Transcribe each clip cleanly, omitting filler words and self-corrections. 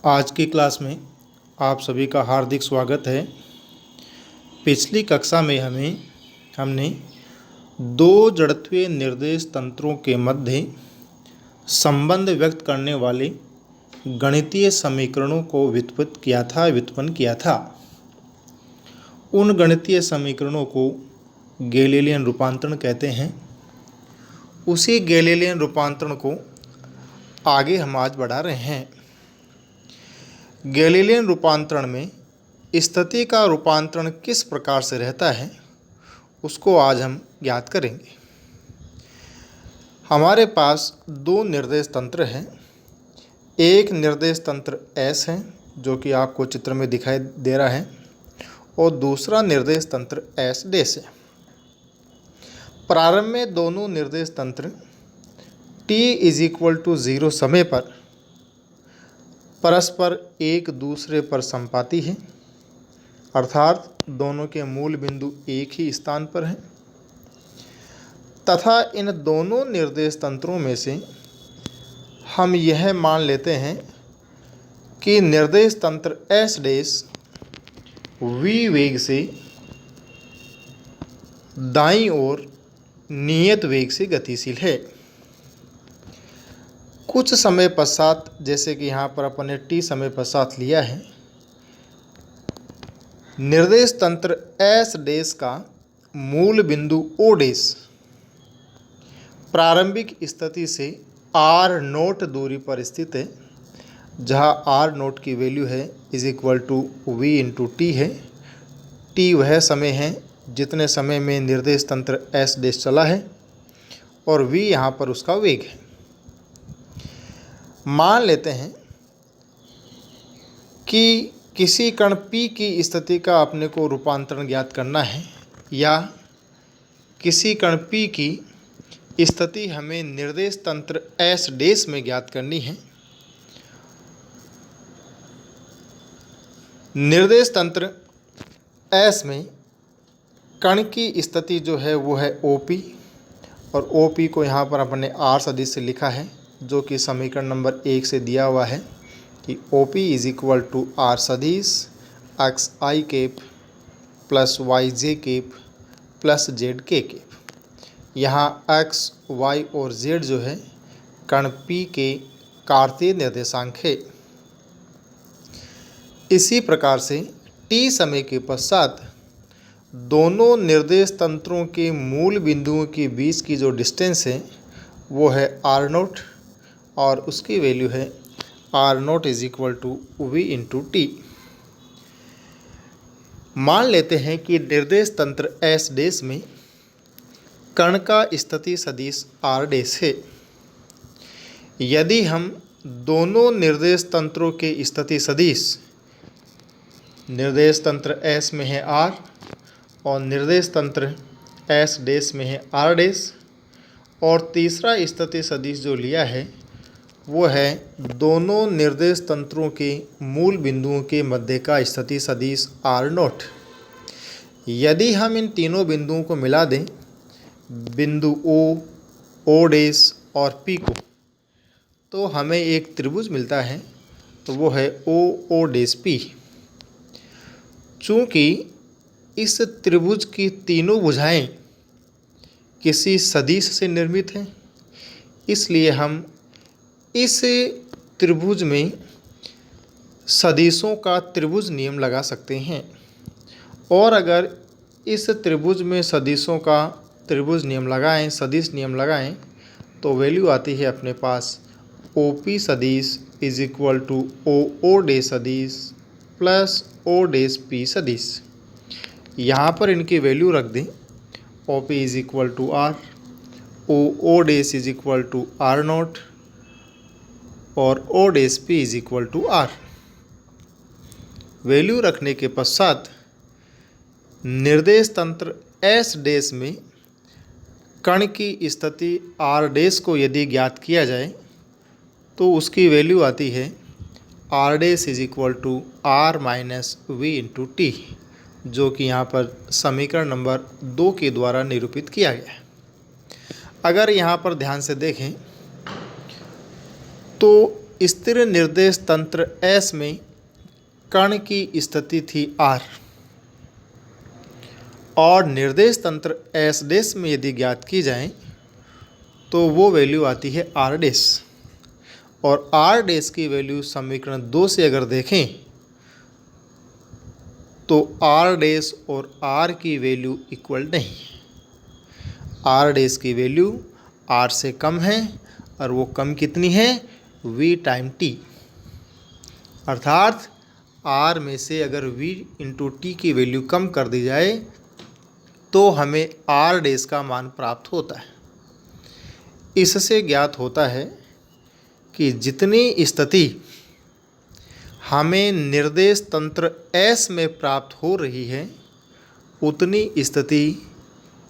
आज की क्लास में आप सभी का हार्दिक स्वागत है। पिछली कक्षा में हमने दो जड़त्वीय निर्देश तंत्रों के मध्य संबंध व्यक्त करने वाले गणितीय समीकरणों को व्युत्पन्न किया था। उन गणितीय समीकरणों को गैलीलियन रूपांतरण कहते हैं। उसी गैलीलियन रूपांतरण को आगे हम आज बढ़ा रहे हैं। गैलीलियन रूपांतरण में स्थिति का रूपांतरण किस प्रकार से रहता है उसको आज हम ज्ञात करेंगे। हमारे पास दो निर्देश तंत्र हैं। एक निर्देश तंत्र S है जो कि आपको चित्र में दिखाई दे रहा है, और दूसरा निर्देश तंत्र S डैश है। प्रारंभ में दोनों निर्देश तंत्र t=0 समय पर परस्पर एक दूसरे पर संपाती हैं, अर्थात दोनों के मूल बिंदु एक ही स्थान पर हैं, तथा इन दोनों निर्देश तंत्रों में से हम यह मान लेते हैं कि निर्देश तंत्र S डैश v वेग से दाईं ओर नियत वेग से गतिशील है। कुछ समय पश्चात, जैसे कि यहाँ पर अपन ने t समय पश्चात लिया है, निर्देश तंत्र S डैश का मूल बिंदु O डैश प्रारंभिक स्थिति से r0 दूरी पर स्थित है, जहाँ r0 की वैल्यू है v/t है। t वह समय है जितने समय में निर्देश तंत्र S डैश चला है, और v यहाँ पर उसका वेग है। मान लेते हैं कि किसी कण P की स्थिति का अपने को रूपांतरण ज्ञात करना है, या किसी कण P की स्थिति हमें निर्देश तंत्र S डैश में ज्ञात करनी है। निर्देश तंत्र S में कण की स्थिति जो है वो है OP, और OP को यहाँ पर अपने R सदिश से लिखा है, जो कि समीकरण नंबर 1 से दिया हुआ है कि OP = R सदिश xi plus yj plus zk। यहाँ x, y और z जो है कण P के कार्तीय निर्देशांक है। इसी प्रकार से t समय के पश्चात दोनों निर्देश तंत्रों के मूल बिंदुओं के बीच की जो डिस्टेंस है वो है r0, और उसकी वैल्यू है r0 = v/t। मान लेते हैं कि निर्देश तंत्र S डैश में कण का स्थिति सदिश R डैश है। यदि हम दोनों निर्देश तंत्रों के स्थिति सदिश, निर्देश तंत्र S में है R और निर्देश तंत्र S डैश में है R डैश, और तीसरा स्थिति सदिश जो लिया है वो है दोनों निर्देश तंत्रों के मूल बिंदुओं के मध्य का स्थिति सदिश R0। यदि हम इन तीनों बिंदुओं को मिला दें, बिंदु O डैश और P को, तो हमें एक त्रिभुज मिलता है, तो वो है O डैश P। चूँकि इस त्रिभुज की तीनों भुजाएं किसी सदिश से निर्मित हैं, इसलिए हम इस त्रिभुज में सदिशों का त्रिभुज नियम लगा सकते हैं। और अगर इस त्रिभुज में सदिशों का त्रिभुज नियम लगाएं, सदिश नियम लगाएं, तो वैल्यू आती है अपने पास OP सदिश = OO डैश सदिश प्लस O डैश P सदिश। यहाँ पर इनकी वैल्यू रख दें। OP = R, OO dash = R0 और O dash P = R। Value रखने के पश्चात निर्देश तंत्र S डैश में कण की स्थिति R डैश को यदि ज्ञात किया जाए, तो उसकी वैल्यू आती है R डैश = R - v/t, जो कि यहाँ पर समीकरण नंबर 2 के द्वारा निरूपित किया गया है। अगर यहाँ पर ध्यान से देखें तो स्थिर निर्देश तंत्र S में कण की स्थिति थी R और निर्देश तंत्र S डैश में यदि ज्ञात की जाए तो वो वैल्यू आती है R डैश, और R डैश की वैल्यू समीकरण 2 से अगर देखें तो R डैश और R की वैल्यू इक्वल नहीं। R डैश की वैल्यू R से कम है और वो कम कितनी है, V टाइम T, अर्थात R में से अगर V इंटू T की वैल्यू कम कर दी जाए तो हमें R डैश का मान प्राप्त होता है। इससे ज्ञात होता है कि जितनी स्थिति हमें निर्देश तंत्र S में प्राप्त हो रही है उतनी स्थिति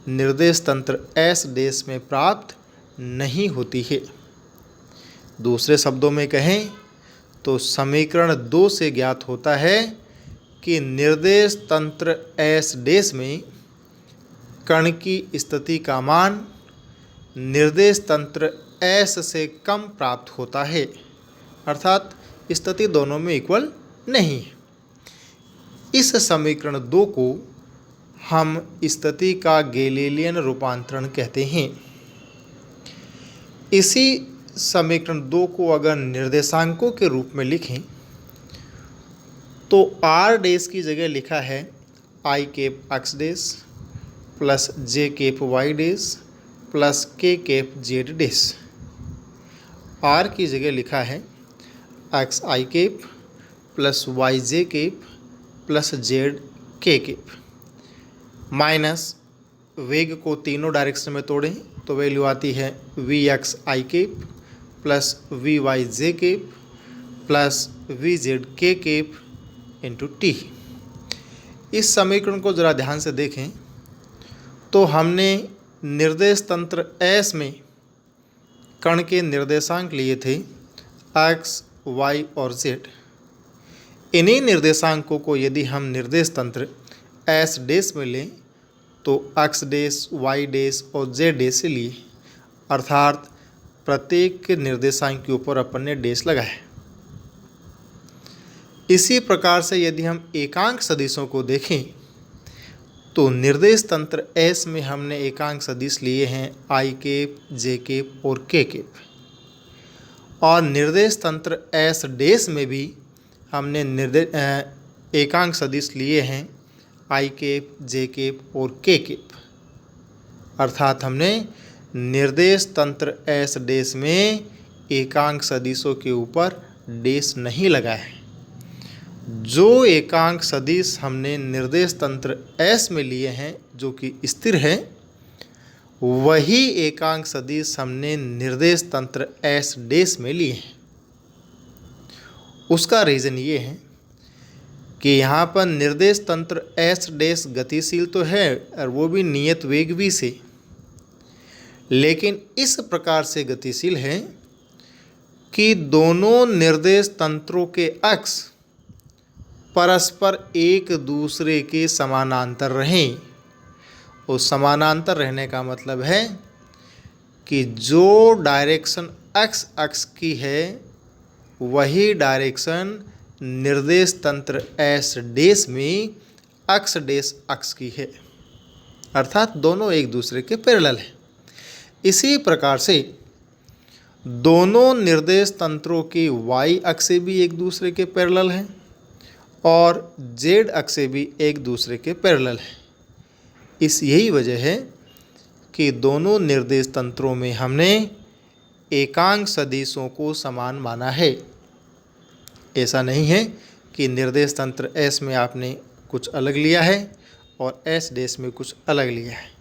निर्देश तंत्र S डैश में प्राप्त नहीं होती है। दूसरे शब्दों में कहें तो समीकरण 2 से ज्ञात होता है कि निर्देश तंत्र S डैश में कण की स्थिति का मान निर्देश तंत्र S से कम प्राप्त होता है, अर्थात स्थिति दोनों में इक्वल नहीं है। इस समीकरण 2 को हम स्थिति का गैलीलियन रूपांतरण कहते हैं। इसी समीकरण 2 को अगर निर्देशांकों के रूप में लिखें तो R डैश की जगह लिखा है I cap x dash plus J cap y dash plus K cap Z dash. R की जगह लिखा है x I cap plus y J cap plus Z K cap, minus वेग को तीनों डायरेक्शन में तोड़ें तो वैल्यू आती है Vx I cap plus Vy J cap plus Vz K cap into T। इस समीकरण को ज़रा ध्यान से देखें तो हमने निर्देश तंत्र S में कण के निर्देशांक लिए थे x, y और z। इन्हीं निर्देशांकों को यदि हम निर्देश तंत्र S डैश में लें तो x डैश, y डैश और z डैश से लिए, अर्थात प्रत्येक निर्देशांक के ऊपर अपन ने डैश लगाया। इसी प्रकार से यदि हम एकांक सदिशों को देखें तो निर्देश तंत्र S में हमने एकांक सदिश लिए हैं I कैप, J कैप और K कैप, और निर्देश तंत्र S डैश में भी हमने एकांक सदिश लिए हैं I कैप, J कैप और K कैप, अर्थात हमने निर्देश तंत्र S डैश में एकांक सदिशों के ऊपर डैश नहीं लगाया है। जो एकांक सदिश हमने निर्देश तंत्र S में लिए हैं जो कि स्थिर है, वही एकांक सदिश हमने निर्देश तंत्र S डैश में लिए हैं। उसका रीज़न ये है कि यहाँ पर निर्देश तंत्र S डैश गतिशील तो है और वो भी नियत वेग v से, लेकिन इस प्रकार से गतिशील है कि दोनों निर्देश तंत्रों के अक्ष परस्पर एक दूसरे के समानांतर रहें। और समानांतर रहने का मतलब है कि जो डायरेक्शन x अक्ष की है वही डायरेक्शन निर्देश तंत्र S डैश में अक्ष डैश अक्ष की है, अर्थात दोनों एक दूसरे के पैरेलल है। इसी प्रकार से दोनों निर्देश तंत्रों की y अक्ष भी एक दूसरे के पैरेलल हैं और z अक्ष भी एक दूसरे के पैरेलल है। यही वजह है कि दोनों निर्देश तंत्रों में हमने एकांक सदिशों को समान माना है। ऐसा नहीं है कि निर्देश तंत्र S में आपने कुछ अलग लिया है और S डैश में कुछ अलग लिया है।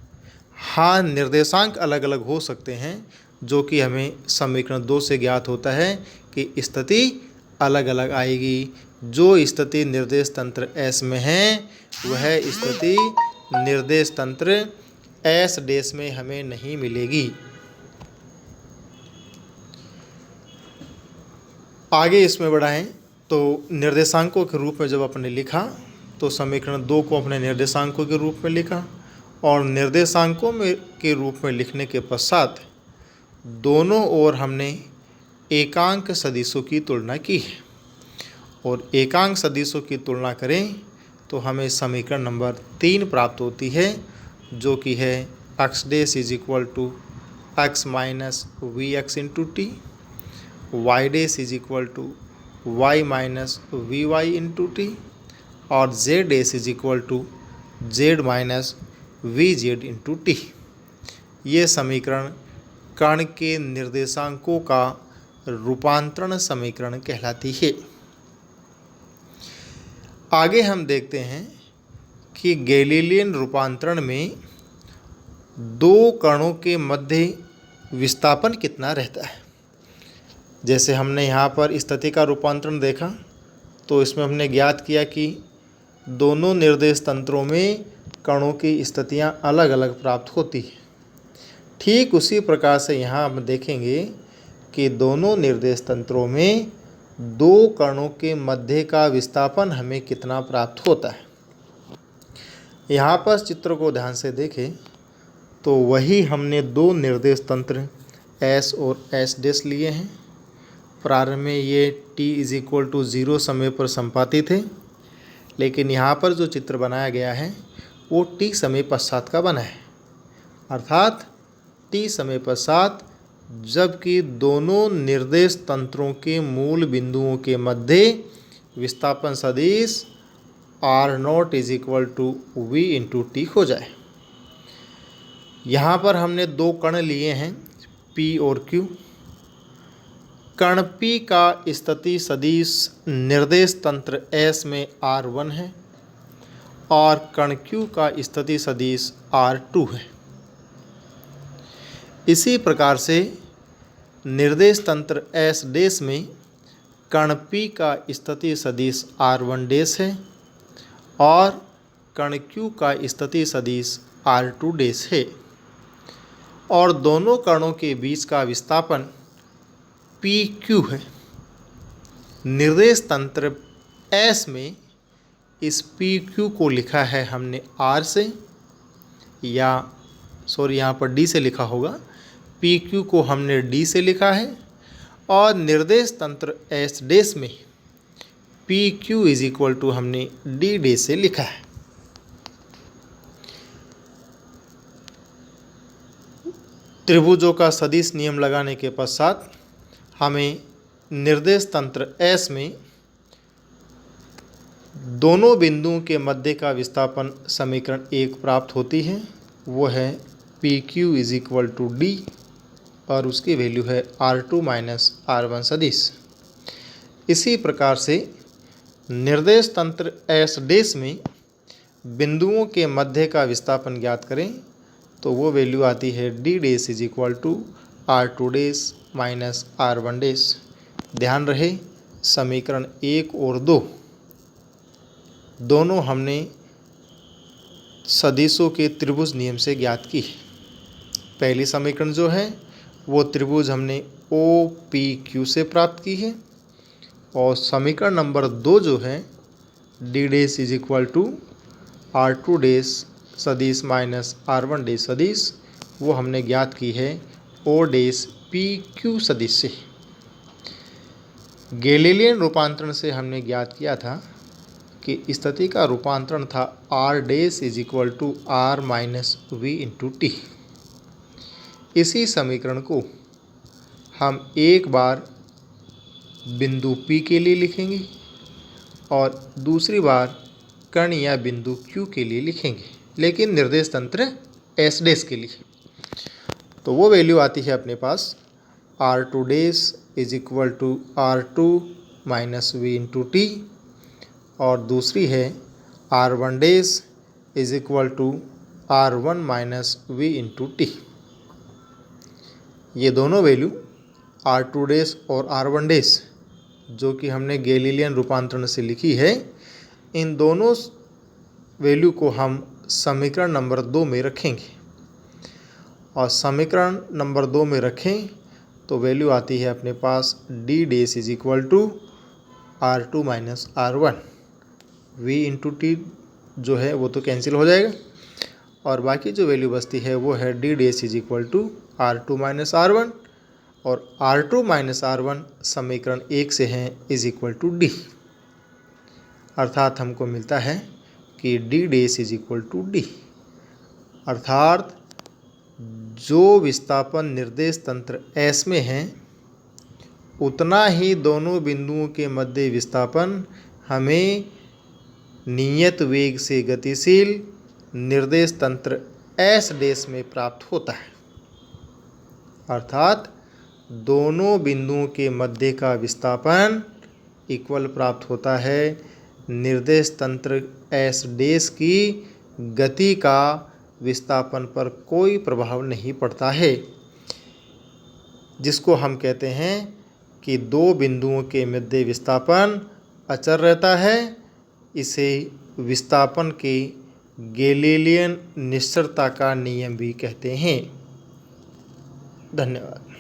हाँ, निर्देशांक अलग अलग हो सकते हैं, जो कि हमें समीकरण 2 से ज्ञात होता है कि स्थिति अलग अलग आएगी। जो स्थिति निर्देश तंत्र S में है वह स्थिति निर्देश तंत्र S डैश में हमें नहीं मिलेगी। आगे इसमें बढ़ाएं तो निर्देशांकों के रूप में जब अपने लिखा तो समीकरण 2 को अपने निर्देशांकों के रूप में लिखा, और निर्देशांकों में के रूप में लिखने के पश्चात दोनों ओर हमने एकांक सदिशों की तुलना की है, और एकांक सदिशों की तुलना करें तो हमें समीकरण नंबर 3 प्राप्त होती है, जो कि है x dash is equal to X minus V X into T, Y dash is equal to Y minus V Y into T, और z dash is equal to z minus V Z into T. ये समीकरण कण के निर्देशांकों का रूपांतरण समीकरण कहलाती है। आगे हम देखते हैं कि गैलीलियन रूपांतरण में दो कणों के मध्य विस्थापन कितना रहता है। जैसे हमने यहाँ पर स्थिति का रूपांतरण देखा, तो इसमें हमने ज्ञात किया कि दोनों निर्देश तंत्रों में कणों की स्थितियाँ अलग अलग प्राप्त होती हैं। ठीक उसी प्रकार से यहाँ हम देखेंगे कि दोनों निर्देश तंत्रों में दो कणों के मध्य का विस्थापन हमें कितना प्राप्त होता है। यहाँ पर चित्र को ध्यान से देखें तो वही हमने दो निर्देश तंत्र S और S डैश लिए हैं। प्रारंभ में ये t इज इक्वल टू 0 समय पर संपातित है, लेकिन यहाँ पर जो चित्र बनाया गया है वो t समय पश्चात का बना है, अर्थात t समय पश्चात जबकि दोनों निर्देश तंत्रों के मूल बिंदुओं के मध्य विस्थापन सदिश r0 is equal to v into T हो जाए। यहाँ पर हमने दो कण लिए हैं p और q। कण p का स्थिति सदिश निर्देश तंत्र S में r1 है और कण q का स्थिति सदिश r2 है। इसी प्रकार से निर्देश तंत्र S डैश में कण P का स्थिति सदिश R1 डैश है और कण Q का स्थिति सदिश R2 डैश है, और दोनों कणों के बीच का विस्थापन PQ है। निर्देश तंत्र S में इस PQ को लिखा है हमने R से, या सॉरी यहाँ पर D से लिखा होगा, PQ को हमने D से लिखा है, और निर्देश तंत्र S डैश में PQ इज इक्वल टू हमने D डैश से लिखा है। त्रिभुजों का सदिश नियम लगाने के पश्चात हमें निर्देश तंत्र S में दोनों बिंदुओं के मध्य का विस्थापन समीकरण 1 प्राप्त होती है। वो है PQ is equal to D और उसकी वैल्यू है R2 माइनस R1 सदिश। इसी प्रकार से निर्देश तंत्र S डैश में बिंदुओं के मध्य का विस्थापन ज्ञात करें तो वो वैल्यू आती है D dash is equal to R2 dash minus R1 dash. ध्यान रहे समीकरण 1 और 2 दोनों हमने सदिशों के त्रिभुज नियम से ज्ञात की। पहली समीकरण जो है वो त्रिभुज हमने OPQ से प्राप्त की है, और समीकरण नंबर 2 जो है D dash is equal to R2 dash सदिश माइनस R1 डैश सदिश, वो हमने ज्ञात की है O डैश PQ सदिश से। गैलीलियन रूपांतरण से हमने ज्ञात किया था कि स्थिति का रूपांतरण था R dash is equal to R minus V into T. इसी समीकरण को हम एक बार बिंदु P के लिए लिखेंगे और दूसरी बार कण या बिंदु Q के लिए लिखेंगे, लेकिन निर्देश तंत्र S डैश के लिए। तो वो वैल्यू आती है अपने पास R2 dash is equal to R2 minus V into T, और दूसरी है R1 dash is equal to R1 minus V into T. ये दोनों वैल्यू R2 डैश और R1 डैश जो कि हमने गैलीलियन रूपांतरण से लिखी है, इन दोनों वैल्यू को हम समीकरण नंबर 2 में रखेंगे, और समीकरण नंबर 2 में रखें तो वैल्यू आती है अपने पास D dash is equal to R2 minus R1। V into T जो है वो तो कैंसिल हो जाएगा, और बाकी जो वैल्यू बचती है वो है D dash is equal to R2 minus R1, और R2 माइनस R1 समीकरण 1 से हैं इज इक्वल टू डी। अर्थात हमको मिलता है कि D dash is equal to D. अर्थात जो विस्थापन निर्देश तंत्र S में है उतना ही दोनों बिंदुओं के मध्य विस्थापन हमें नियत वेग से गतिशील निर्देश तंत्र S डैश में प्राप्त होता है। अर्थात दोनों बिंदुओं के मध्य का विस्थापन इक्वल प्राप्त होता है। निर्देश तंत्र S डैश की गति का विस्थापन पर कोई प्रभाव नहीं पड़ता है, जिसको हम कहते हैं कि दो बिंदुओं के मध्य विस्थापन अचर रहता है। इसे विस्थापन के गैलीलियन निश्चरता का नियम भी कहते हैं। धन्यवाद।